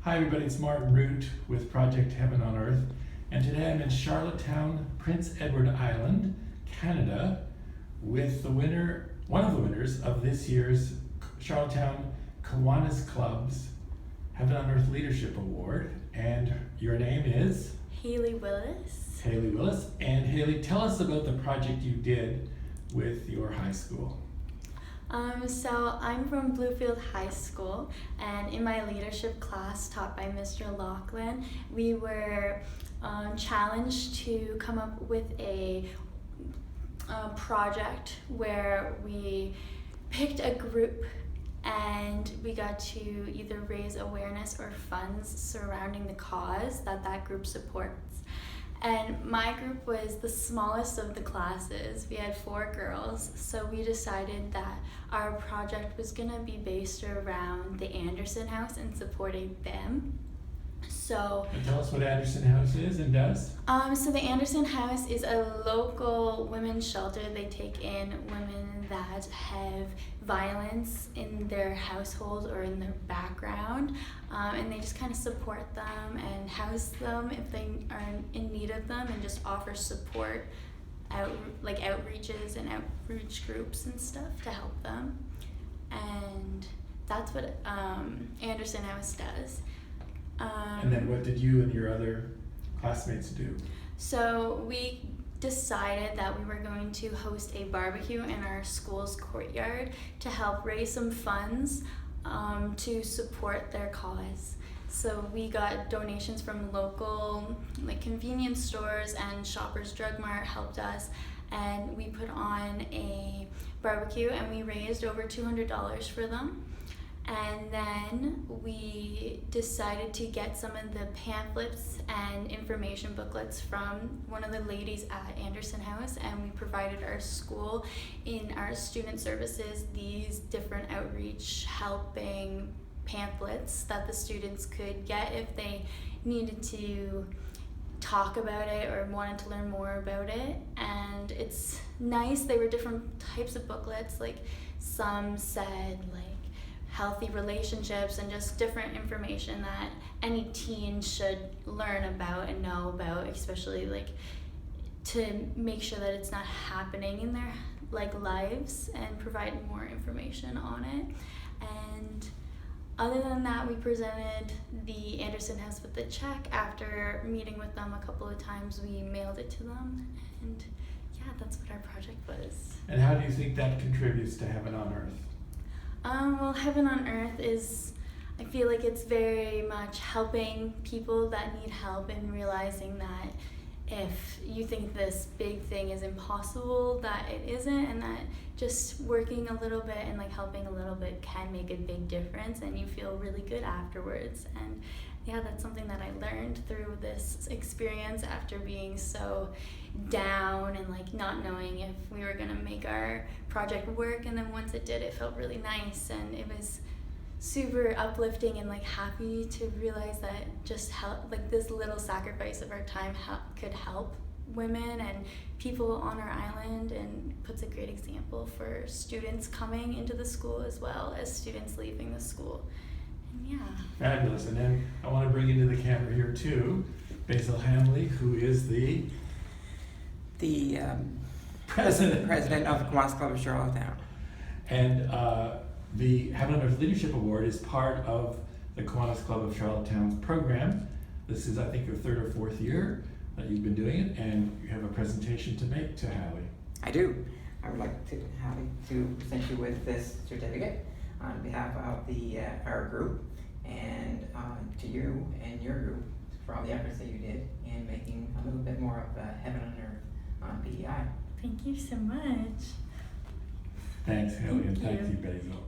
Hi everybody, it's Martin Root with Project Heaven on Earth, and today I'm in Charlottetown, Prince Edward Island, Canada, with one of the winners of this year's Charlottetown Kiwanis Club's Heaven on Earth Leadership Award. And your name is? Willis. Haley Willis. And Haley, tell us about the project you did with your high school. So I'm from Bluefield High School, and in my leadership class taught by Mr. Lachlan, we were challenged to come up with a project where we picked a group and we got to either raise awareness or funds surrounding the cause that group supports. And my group was the smallest of the classes. We had 4 girls, so we decided that our project was going to be based around the Anderson House and supporting them. And tell us what Anderson House is and does. So the Anderson House is a local women's shelter. They take in women that have violence in their household or in their background, and they just kind of support them and house them if they are in need of them, and just offer support, outreaches and outreach groups and stuff to help them. And that's what Anderson House does. And then what did you and your other classmates do? So we decided that we were going to host a barbecue in our school's courtyard to help raise some funds to support their cause. So we got donations from local convenience stores, and Shoppers Drug Mart helped us, and we put on a barbecue and we raised over $200 for them. And then we decided to get some of the pamphlets and information booklets from one of the ladies at Anderson House, and we provided our school in our student services these different outreach helping pamphlets that the students could get if they needed to talk about it or wanted to learn more about it. And it's nice. They were different types of booklets. Some said healthy relationships and just different information that any teen should learn about and know about, especially to make sure that it's not happening in their lives, and provide more information on it. And other than that, we presented the Anderson House with the check. After meeting with them a couple of times, we mailed it to them, and yeah, that's what our project was. And how do you think that contributes to Heaven on Earth? Well, Heaven on Earth I feel like it's very much helping people that need help, and realizing that if you think this big thing is impossible, that it isn't, and that just working a little bit and helping a little bit can make a big difference, and you feel really good afterwards. And yeah, that's something that I learned through this experience after being so down and not knowing if we were gonna make our project work. And then once it did, it felt really nice, and it was super uplifting and happy to realize that just help, this little sacrifice of our time could help women and people on our island, and puts a great example for students coming into the school as well as students leaving the school. And yeah. Fabulous. And then I want to bring into the camera here too Basil Hanley, who is the president of the Kiwanis Club of Charlottetown. And the Heaven on Earth Leadership Award is part of the Kiwanis Club of Charlottetown's program. This is, I think, your 3rd or 4th year that you've been doing it, and you have a presentation to make to Hallie. I do. I would like to Hallie to present you with this certificate on behalf of our group, and to you and your group for all the efforts that you did in making a little bit more of Heaven on Earth on PEI. Thank you so much. Thanks, Hallie, and thank you, Basil.